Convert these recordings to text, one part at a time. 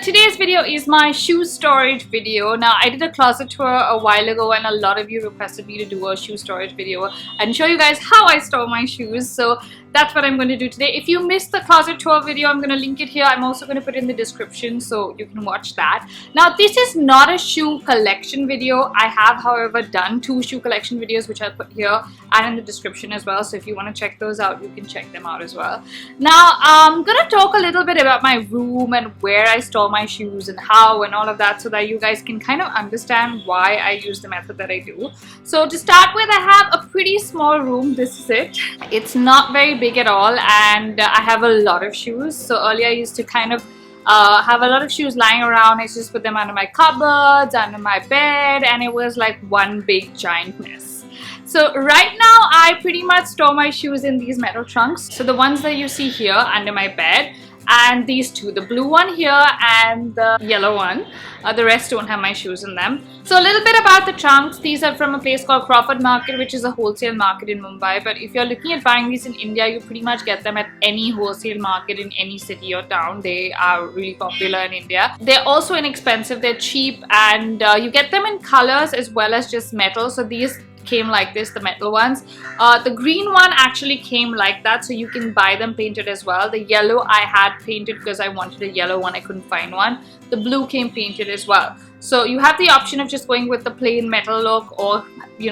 today's video is my shoe storage video. Now, I did a closet tour a while ago and a lot of you requested me to do a shoe storage video and show you guys how I store my shoes. So that's what I'm going to do today. If you missed the closet tour video, I'm going to link it here. I'm also going to put it in the description so you can watch that. Now, this is not a shoe collection video. I have, however, done 2 shoe collection videos, which I'll put here and in the description as well. So if you want to check those out, you can check them out as well. Now, I'm going to talk a little bit about my room and where I store my shoes and how and all of that, so that you guys can kind of understand why I use the method that I do. So to start with, I have a pretty small room. This is it. It's not very big at all, and I have a lot of shoes. So earlier I used to kind of have a lot of shoes lying around. I used to just put them under my cupboards, under my bed, and it was like one big giant mess. So right now I pretty much store my shoes in these metal trunks. So the ones that you see here under my bed, and these 2, the blue one here and the yellow one. The rest don't have my shoes in them. So a little bit about the trunks. These are from a place called Crawford Market, which is a wholesale market in Mumbai. But if you're looking at buying these in India, you pretty much get them at any wholesale market in any city or town. They are really popular in India. They're also inexpensive, they're cheap, and you get them in colors as well as just metal. So these came like this, the metal ones. The green one actually came like that, so you can buy them painted as well. The yellow I had painted because I wanted a yellow one, I couldn't find one. The blue came painted as well. So you have the option of just going with the plain metal look, or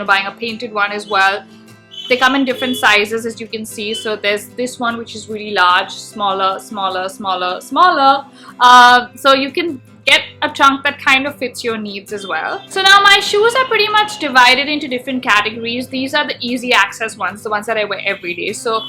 buying a painted one as well. They come in different sizes, as you can see. So there's this one which is really large, smaller, smaller, smaller, smaller. So you can get a trunk that kind of fits your needs as well. So now my shoes are pretty much divided into different categories. These are the easy access ones, the ones that I wear every day. So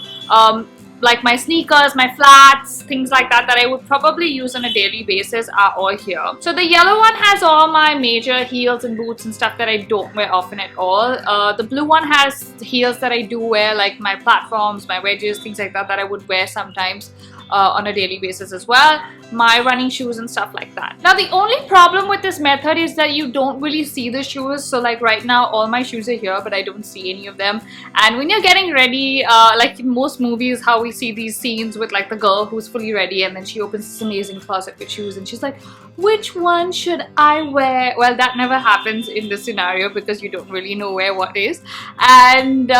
like my sneakers, my flats, things like that I would probably use on a daily basis are all here. So the yellow one has all my major heels and boots and stuff that I don't wear often at all. The blue one has heels that I do wear, like my platforms, my wedges, things like that I would wear sometimes on a daily basis as well. My running shoes and stuff like that. Now, the only problem with this method is that you don't really see the shoes. So like right now all my shoes are here, but I don't see any of them. And when you're getting ready, like in most movies, how we see these scenes with like the girl who's fully ready and then she opens this amazing closet with shoes and she's like, which one should I wear? Well, that never happens in this scenario because you don't really know where what is. And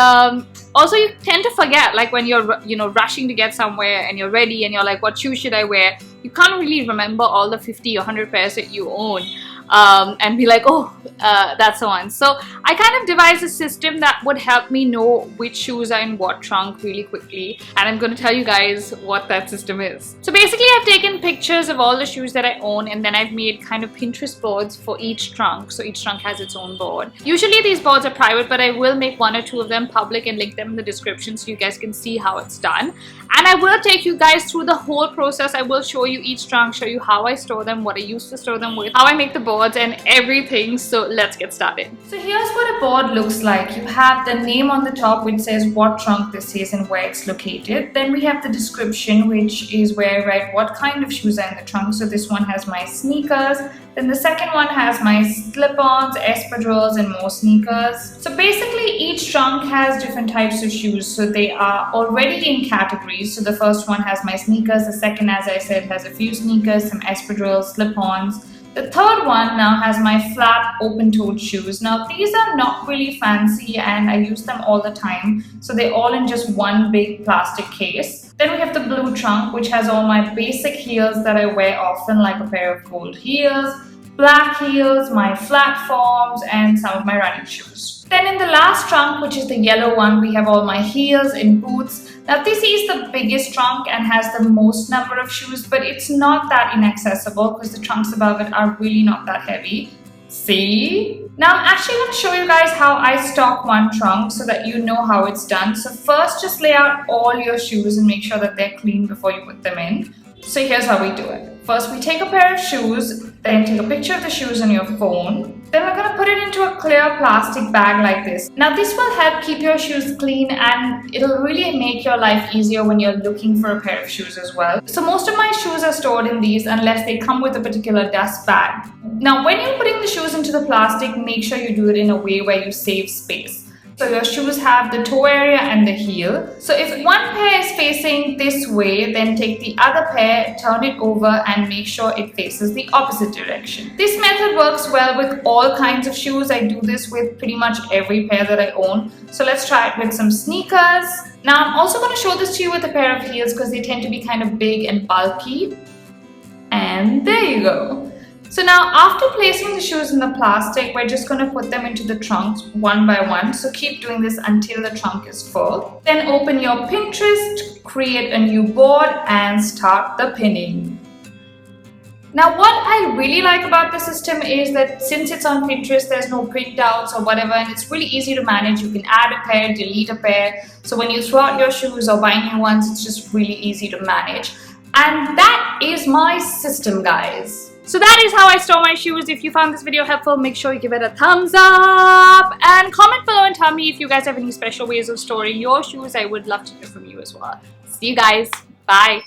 also you tend to forget, like when you're rushing to get somewhere and you're ready and you're like, what shoe should I wear? You can't really remember all the 50 or 100 pairs that you own and be like, oh, that's the one. So I kind of devised a system that would help me know which shoes are in what trunk really quickly, and I'm going to tell you guys what that system is. So basically I've taken pictures of all the shoes that I own, and then I've made kind of Pinterest boards for each trunk. So each trunk has its own board. Usually these boards are private, but I will make 1 or 2 of them public and link them in the description so you guys can see how it's done. And I will take you guys through the whole process. I will show you each trunk, show you how I store them, what I used to store them with, how I make the boards and everything. So let's get started. So here's what a board looks like. You have the name on the top which says what trunk this is and where it's located. Then we have the description, which is where I write what kind of shoes are in the trunk. So this one has my sneakers. Then the second one has my slip-ons, espadrilles, and more sneakers. So basically each trunk has different types of shoes. So they are already in categories. So the first one has my sneakers. The second, as I said, has a few sneakers, some espadrilles, slip-ons. The third one now has my flat open-toed shoes. Now these are not really fancy and I use them all the time. So they're all in just one big plastic case. Then we have the blue trunk, which has all my basic heels that I wear often, like a pair of gold heels, black heels, my flat forms, and some of my running shoes. Then in the last trunk, which is the yellow one, we have all my heels and boots. Now this is the biggest trunk and has the most number of shoes, but it's not that inaccessible because the trunks above it are really not that heavy. See? Now I'm actually going to show you guys how I stock one trunk so that you know how it's done. So first, just lay out all your shoes and make sure that they're clean before you put them in. So here's how we do it. First, we take a pair of shoes, then take a picture of the shoes on your phone. Then we're going to put it into a clear plastic bag like this. Now this will help keep your shoes clean and it'll really make your life easier when you're looking for a pair of shoes as well. So most of my shoes are stored in these unless they come with a particular dust bag. Now when you're putting the shoes into the plastic, make sure you do it in a way where you save space. So your shoes have the toe area and the heel. So if one pair is facing this way, then take the other pair, turn it over and make sure it faces the opposite direction. This method works well with all kinds of shoes. I do this with pretty much every pair that I own. So let's try it with some sneakers. Now I'm also going to show this to you with a pair of heels because they tend to be kind of big and bulky. And there you go. So now after placing the shoes in the plastic, we're just going to put them into the trunks one by one. So keep doing this until the trunk is full. Then open your Pinterest, create a new board and start the pinning. Now what I really like about the system is that since it's on Pinterest, there's no printouts or whatever, and it's really easy to manage. You can add a pair, delete a pair. So when you throw out your shoes or buy new ones, it's just really easy to manage. And that is my system, guys. So that is how I store my shoes. If you found this video helpful, make sure you give it a thumbs up and comment below and tell me if you guys have any special ways of storing your shoes. I would love to hear from you as well. See you guys. Bye.